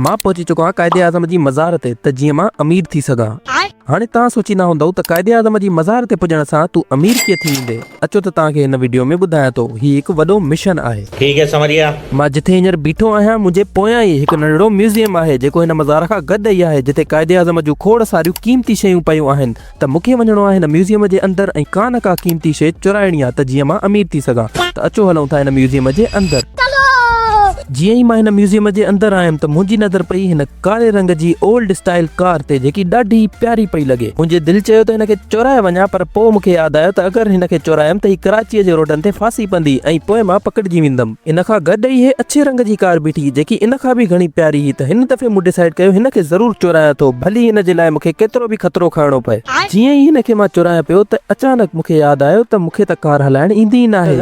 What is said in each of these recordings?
मां पहुची चुको आहियां कायदे आज़म जी मज़ार ते त जीअं मां अमीर थी सघां। हाणे तव्हां सोचींदा हूंदव त कायदे आज़म जी मज़ार ते पुॼण सां तूं अमीर कीअं थी वेंदे। अचो त तव्हांखे हिन वीडियो में ॿुधायां थो। ही हिकु वॾो मिशन आहे। ठीक है समझ गया। मां जिथे हींअर बीठो आहियां मुंहिंजे पोयां ई हिकु नंढड़ो म्यूज़ियम आहे जेको हिन मज़ार खां गॾु ई आहे, जिथे कायदे आज़म जूं खोड़ सारियूं क़ीमती शयूं पयूं आहिनि। त मूंखे वञिणो आहे हिन म्यूज़ियम जे अंदरि ऐं का न का क़ीमती शइ चुराइणी आहे त जीअं मां अमीर थी सघां। त अचो हलूं था हिन म्यूज़ियम जे अंदरि। जीअं ई मां हिन म्यूज़ियम जे अंदरि आयुमि त मुंहिंजी नज़र पई हिन कारे रंग जी ओल्ड स्टाइल कार ते, जेकी ॾाढी प्यारी पई लॻे। मुंहिंजे दिलि चयो त हिनखे चुराए वञा, पर पोइ मूंखे यादि आयो त अगरि हिनखे चुरायमि त ही कराचीअ जे रोडनि ते फासी पवंदी ऐं पोइ मां पकड़िजी वेंदमि। इन खां गॾु ई हे अछे रंग जी कार बीठी जेकी इन खां बि घणी प्यारी हुई। त हिन दफ़े मूं डिसाइड कयो हिनखे ज़रूर चुरायां थो, भली हिन जे लाइ मूंखे केतिरो बि ख़तरो खणणो पए। जीअं ई हिनखे मां चुरायां पियो त अचानक मूंखे यादि आयो त मूंखे त कार हलाइण ईंदी ई नाहे।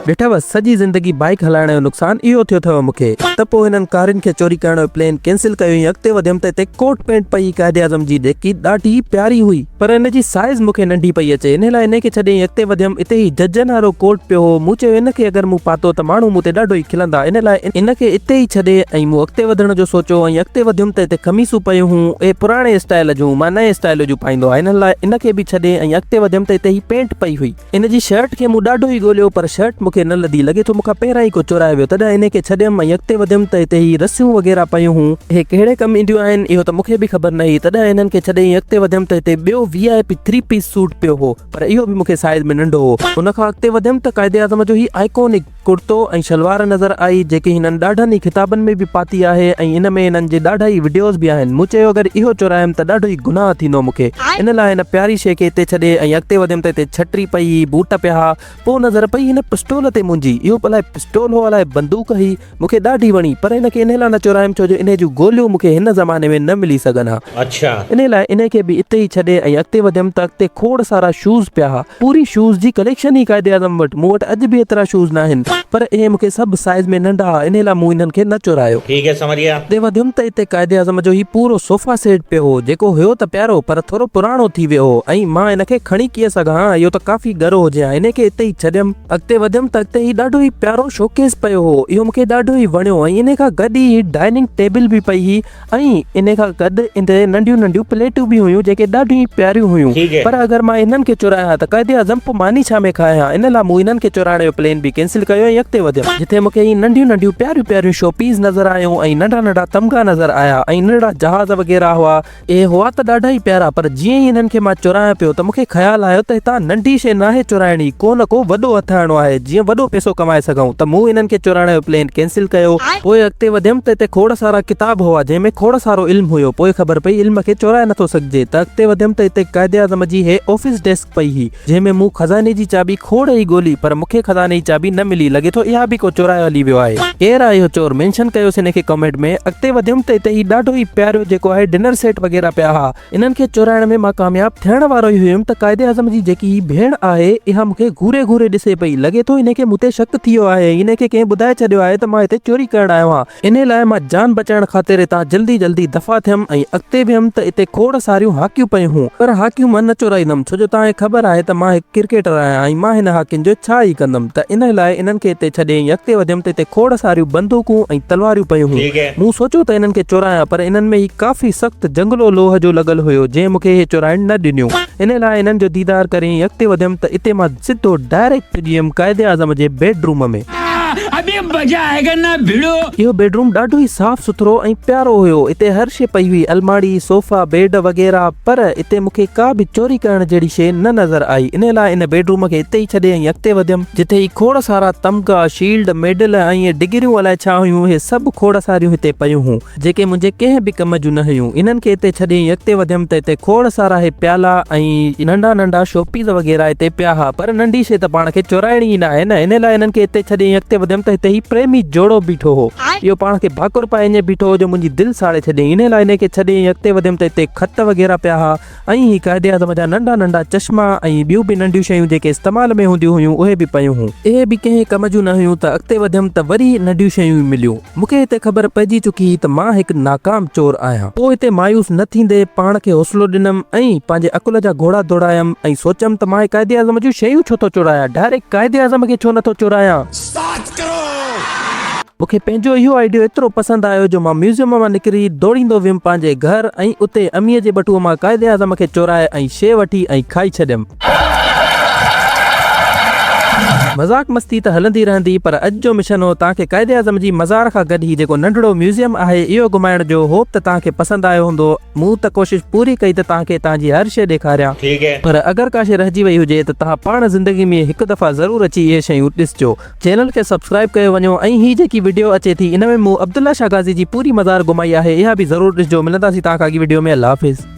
ॾिठव, सॼी ज़िंदगी बाइक हलाइण जो नुक़सान इहो थियो अथव मूंखे। त पोइ हिननि कारुनि खे चोरी करण जो प्लान कैंसिल कयो ऐं अॻिते वधियमि त हिते कोट पैंट पई कायदे आज़म जी, जेकी ॾाढी प्यारी हुई, पर हिन जी साइज़ मूंखे नंढी पई अचे। इन लाइ हिनखे छॾे अॻिते वधियमि। हिते ही जजनि वारो कोट पियो हो। मूं चयो हिनखे अगरि मूं पातो त माण्हू मूं ते ॾाढो ई खिलंदा, इन लाइ इनखे हिते ई छॾे ऐं मूं अॻिते वधण जो सोचियो। ऐं अॻिते वधियुमि त हिते ख़मीसूं पयूं हुयूं, ए पुराणे स्टाइल जूं, मां नए स्टाइल जूं पाईंदो आहियां। इन लाइ इनखे बि छॾे ऐं अॻिते वधियमि त हिते ही पेंट पई हुई। इन जी शर्ट खे मूं ॾाढो ई ॻोल्हियो, पर शर्ट मूंखे न लधी। लॻे थो मूंखां पहिरां ई को चुराए वियो। तॾहिं इनखे छॾियमि ऐं अॻिते वधियमि त हिते ही रसियूं वग़ैरह पयूं हुयूं। हे कहिड़े कमु ईंदियूं आहिनि इहो त मूंखे बि ख़बर न हुई। तॾहिं हिननि खे छॾे अॻिते वधियमि त हिते ॿियो VIP 3 पीस सूट पियो हो, पर इहो बि मूंखे साइज़ में नंढो हो। उन खां अॻिते वधियमि त कायदे आज़म जो ही आइकॉनिक कुर्तो ऐं शलवार नज़र आई, जेके हिननि ॾाढनि ई किताबनि में बि पाती आहे ऐं इन में हिननि जे ॾाढा ई वीडियोस बि आहिनि। मूं चयो अगरि इहो चुरायमि त ॾाढो ई गुनाह थींदो मूंखे। इन लाइ हिन प्यारी शइ खे हिते छॾे ऐं अॻिते वधियमि त हिते छटरी पई, बूट पिया। पोइ नज़र पई हिन पिस्टोल ते मुंहिंजी। इहो अलाए पिस्टोल हो अलाए बंदूक हुई, मूंखे ॾाढी वणी, पर हिनखे इन लाइ न चुरायमि छो जो इन जूं गोलियूं मूंखे हिन ज़माने में न मिली सघनि हा। अच्छा। इन लाइ इनखे बि हिते ई छॾे ऐं अॻिते वधियमि त अॻिते खोड़ सारा शूज़ पिया हा। पूरी शूज़ जी कलेक्शन ई कायदे आज़म वटि। मूं वटि अॼु बि एतिरा शूज़ न आहिनि, पर इहे मूंखे सभु साइज़ में नंढा, इन लाइ मूं इन्हनि खे न चुरायो। ठीक है समझ गया। हिते वधियुमि त हिते कायदे आज़म जो ही पूरो सोफ़ा सेट पियो हो, जेको हुयो त प्यारो, पर थोरो पुराणो थी वियो हो ऐं मां इनखे खणी कीअं सघां, इहो त काफ़ी गरो हुजे हा। इनखे हिते ई छॾियमि। अॻिते वधियमि त अॻिते ही ॾाढो ई प्यारो शोकेस पियो हो। इहो मूंखे ॾाढो ई वणियो ऐं इन खां गॾु ई डाइनिंग टेबल बि पई हुई ऐं इन खां गॾु इते नंढियूं नंढियूं प्लेटूं बि हुयूं जेके ॾाढियूं ई प्यारियूं हुयूं। पर अगरि मां इन्हनि खे चुरायां त कायदे आज़म पोइ मानी छा में खायां। इन लाइ मूं इन्हनि खे चुराइण जो प्लान बि कैंसिल कयो ऐं अॻिते वधियमि, जिथे मूंखे ही नंढियूं नंढियूं प्यारियूं प्यारियूं शोपीस नज़र आयूं ऐं नंढा नंढा तमगा नज़र आया ऐं नंढा जहाज़ वग़ैरह हुआ। ए हुआ त ॾाढा ई प्यारा, पर जीअं ई हिननि खे मां चुरायां पियो त मूंखे ख़्यालु आयो त हितां नंढी शइ नाहे चुराइणी, को न को वॾो हथाइणो आहे, जीअं वॾो पैसो कमाए सघूं। त मूं इन्हनि खे चुराइण जो प्लान कैंसिल कयो। पोइ अॻिते वधियमि त हिते खोड़ सारा किताब हुआ, जंहिंमें खोड़ सारो इल्म हुयो। पोइ ख़बर पई इल्म खे चुराए नथो सघिजे। त अॻिते वधियमि त हिते कायदे आज़म जी हे ऑफिस डेस्क पई हुई, जंहिंमें मूं खज़ाने जी चाबी खोड़ ई ॻोल्ही, पर मूंखे खज़ाने जी चाबी न मिली। लॻे थो इहा बि को चुराए हली वियो आहे। केरु आहे इहो चोर, मेंशन कयोसीं हिनखे कमेंट में। अॻिते वधियमि त हिते ही ॾाढो ई प्यारो जेको आहे डिनर सेट वग़ैरह पिया हा। इन्हनि खे चुराइण में मां कामयाब थियण वारो ई हुयुमि त कायदे आज़म जी जेकी ही भेण आहे, इहा मूंखे घूरे घूरे ॾिसे पई। लॻे थो इनखे मूं ते शक थी वियो आहे, इनखे कंहिं ॿुधाए छॾियो आहे त मां हिते चोरी करण आयो आहियां। इन लाइ मां जान बचाइण ख़ातिर हितां जल्दी जल्दी दफ़ा थियमि ऐं अॻिते वियमि त हिते खोड़ सारियूं हाकियूं पयूं हुयूं, पर हाकियूं मां न चुराईंदमि छो जो तव्हांखे ख़बर आहे त मां हिकु क्रिकेटर आहियां ऐं मां हिन हाकियुनि जो छा ई कंदमि। त इन लाइ इन्हनि खे हिते छॾे अॻिते वधियमि त हिते खोड़ सारियूं बंदूकूं ऐं तलवारियूं पयूं हुयूं। मूं सोचियो त इन्हनि खे चुरायां, पर इन्हनि में ही काफ़ी सख़्तु जंगलो लोह जो लॻल हुयो, जंहिं मूंखे हे चुराइण न ॾिनियूं। इन लाइ इन्हनि जो दीदार करे अॻिते वधियमि त हिते मां सिधो डायरेक्ट पुॼी वियुमि कायदे आज़म जे बेडरूम में। अभी मजा आएगा ना भिड़ो। इहो बेडरूम ॾाढो ई साफ़ सुथरो ऐं प्यारो हुयो। हिते हर शइ पई हुई, अलमारी, सोफ़ा, बेड वग़ैरह, पर हिते मूंखे का बि चोरी करण जहिड़ी शइ न नज़र आई। इन लाइ इन बेडरूम खे हिते ई छॾे ऐं अॻिते वधियमि, जिथे ही खोड़ सारा तमगा, शील्ड, मेडल ऐं डिग्रियूं अलाए छा हुयूं, हे सभु खोड़ सारियूं हिते पयूं हुयूं, जेके मुंहिंजे कंहिं बि कम जूं न हुयूं। इन्हनि खे हिते छॾे अॻिते वधियमि त हिते खोड़ सारा हे प्याला ऐं नंढा नंढा शोपीस वग़ैरह हिते पिया हा, पर नंढी शइ त पाण खे चुराइणी ई न आहे न। इन लाइ इन्हनि खे हिते छॾे अॻिते वधियमि त हिते ही प्रेमी जोड़ो बीठो हो। इहो पाण खे भाकुर पाए बीठो हो जो मुंहिंजी दिलि साड़े छॾे। इन लाइ इनखे छॾे अॻिते वधियमि त हिते ख़त वग़ैरह पिया हा ऐं ही कायदे आज़म जा नंढा नंढा चश्मा ऐं ॿियूं बि नंढियूं शयूं जेके इस्तेमाल में हूंदियूं हुयूं उहे बि पयूं हुयूं। इहे बि कंहिं कम जूं न हुयूं। त अॻिते वधियमि त वरी नंढियूं शयूं मिलियूं। मूंखे हिते ख़बर पइजी चुकी त मां हिकु नाकाम चोर आहियां। पोइ हिते मायूस न थींदे पाण खे हौसलो ॾिनमि ऐं पंहिंजे अकुल जा घोड़ा दौड़ायमि ऐं सोचियमि त मां कायदे आज़म जूं शयूं छो थो चुरायां, डायरेक्ट कायदे आज़म खे छो नथो चुरायां। मूंखे पंहिंजो इहो आइडियो एतिरो पसंदि आयो जो मां म्यूज़ियम मां निकिरी दौड़ींदो वियुमि पंहिंजे घर ऐं उते अमीअ जे बटूअ मां क़ाइदे आज़म खे चोराए ऐं शइ वठी ऐं खाई छॾियमि। मज़ाक मस्ती त हलंदी रहंदी, पर अॼु जो मिशन हो तव्हांखे क़ाइदे आज़म जी मज़ार खां गॾु ई जेको नंढड़ो म्यूज़ियम आहे इहो घुमाइण जो। होप त तव्हांखे पसंदि आयो हूंदो। मूं त कोशिशि पूरी कई त तव्हांखे तव्हांजी हर शइ ॾेखारियां, पर अगरि का शइ रहिजी वई हुजे त तव्हां पाण ज़िंदगी में हिकु दफ़ा ज़रूरु अची इहे शयूं ॾिसजो। चैनल खे सब्सक्राइब कयो वञो ऐं ही जेकी वीडियो अचे थी इन में मूं अब्दुल्ला शाह गाज़ी जी पूरी मज़ार घुमाई आहे, इहा बि ज़रूरु ॾिसजो। मिलंदासीं तव्हांखां अॻी वीडियो में। अल्लाह हाफ़िज़।